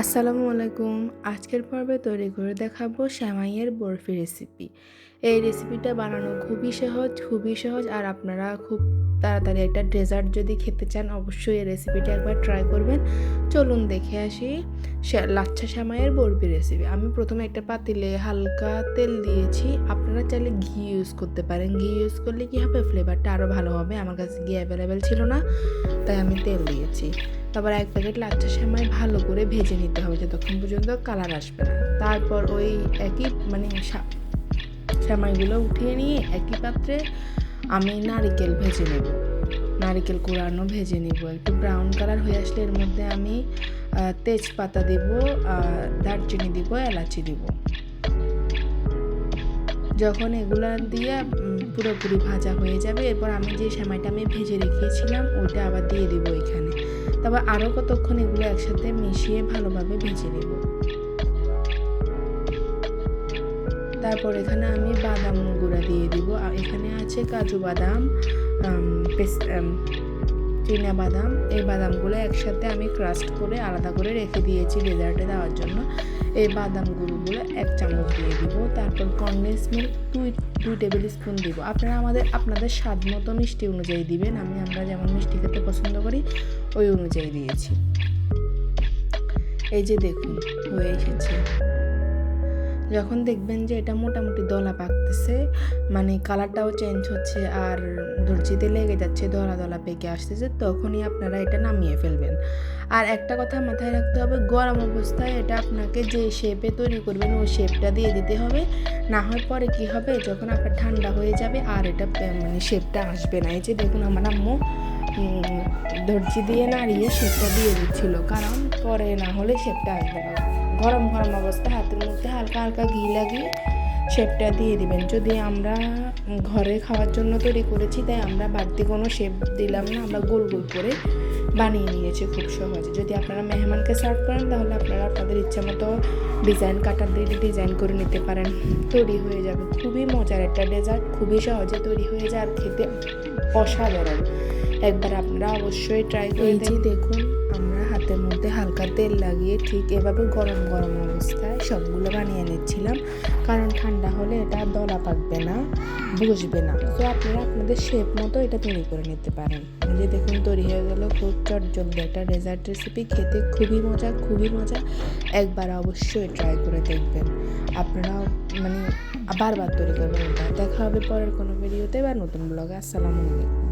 আসসালামু আলাইকুম। আজকের পর্বে তৈরি করে দেখাবো সেমাইয়ের বরফি রেসিপি। এই রেসিপিটা বানানো খুবই সহজ আর আপনারা খুব তাড়াতাড়ি একটা ডেজার্ট যদি খেতে চান অবশ্যই এই রেসিপিটা একবার ট্রাই করবেন। চলুন দেখে আসি লাচ্ছা সেমাইয়ের বরফি রেসিপি। আমি প্রথমে একটা পাতিলে হালকা তেল দিয়েছি। আপনারা চাইলে ঘি ইউজ করতে পারেন। ঘি ইউজ করলে কী হবে, ফ্লেভারটা আরও ভালো হবে। আমার কাছে ঘি অ্যাভেলেবেল ছিল না, তাই আমি তেল দিয়েছি। তারপর 1 প্যাকেট লাচ্ছা সেমাই ভালো করে ভেজে নিতে হবে যতক্ষণ পর্যন্ত কালার আসবে না। তারপর ওই একই সেমাইগুলো উঠিয়ে নিয়ে একই পাত্রে আমি নারিকেল ভেজে নেব। নারিকেল কোড়ানো ভেজে নিব। একটু ব্রাউন কালার হয়ে আসলে এর মধ্যে আমি তেজপাতা দিব, দারচিনি দিব, এলাচি দিব। যখন এগুলা দিয়ে পুরোপুরি ভাজা হয়ে যাবে, এরপর আমি যে সেমাইটা ভেজে রেখেছিলাম ওইটা আবার দিয়ে দিব এখানে। তারপর আরও কতক্ষণ এগুলো একসাথে মিশিয়ে ভালোভাবে ভেজে নেব। তারপর এখানে আমি বাদাম গুঁড়া দিয়ে দিব। এখানে আছে কাজু বাদাম, চীনা বাদাম। এই বাদামগুলো একসাথে আমি ক্রাস্ট করে আলাদা করে রেখে দিয়েছি ডেজার্টে দেওয়ার জন্য। এই বাদাম গুঁড়োগুলো 1 চামচ দিয়ে দিব। তারপর কনডেন্স মিল্ক 2 টেবিল স্পুন দিব। আপনারা আপনাদের স্বাদ মতো মিষ্টি অনুযায়ী দিবেন। আমরা যেমন মিষ্টি খেতে পছন্দ করি ওই অনুযায়ী দিয়েছি। এই যে দেখুন হয়ে এসেছে। যখন দেখবেন যে এটা মোটামুটি দলা পাকতেছে, মানে কালারটাও চেঞ্জ হচ্ছে আর দর্জিতে লেগে যাচ্ছে, দলা দলা পেকে আসতেছে, তখনই আপনারা এটা নামিয়ে ফেলবেন। আর একটা কথা মাথায় রাখতে হবে, গরম অবস্থায় এটা আপনাকে যে শেপে তৈরি করবেন ওই শেপটা দিয়ে দিতে হবে। না হয় পরে কি হবে, যখন আপনার ঠান্ডা হয়ে যাবে আর এটা শেপটা আসবে না। এই যে দেখুন আমার আম্মু দর্জি দিয়ে নাড়িয়ে শেপটা দিয়ে দিচ্ছিল, কারণ পরে না হলে শেপটা আসবে না। গরম অবস্থায় হাতের মধ্যে হালকা হালকা ঘি লাগিয়ে শেপটা দিয়ে দিবেন। যদি আমরা ঘরে খাওয়ার জন্য তৈরি করেছি তাই আমরা বাড়তি কোনো শেপ দিলাম না, আমরা গোল গোল করে বানিয়ে নিয়েছি খুব সহজে। যদি আপনারা মেহমানকে সার্ভ করেন তাহলে আপনারা আপনাদের ইচ্ছা মতো ডিজাইন কাটার দিয়ে ডিজাইন করে নিতে পারেন, তৈরি হয়ে যাবে। খুবই মজার একটা ডেজার্ট, খুবই সহজে তৈরি হয়ে যায় আর খেতে অসাধারণ। একবার আপনারা অবশ্যই ট্রাই করে দেখুন। আমরা হাতের মধ্যে হালকা তেল লাগিয়ে ঠিক এভাবে গরম অবস্থায় সবগুলো বানিয়ে নিচ্ছিলাম, কারণ ঠান্ডা হলে এটা দলা পাকবে না, বসবে না। তো আপনারা আপনাদের শেপ মতো এটা তৈরি করে নিতে পারেন। যে দেখুন তৈরি হয়ে গেল খুব চটজলদি একটা ডেজার্ট রেসিপি। খেতে খুবই মজা। একবার অবশ্যই ট্রাই করে দেখবেন। আপনারাও বারবার তৈরি করবেন। দেখা হবে পরের কোনো ভিডিওতে বা নতুন ব্লগে। আসসালামু আলাইকুম।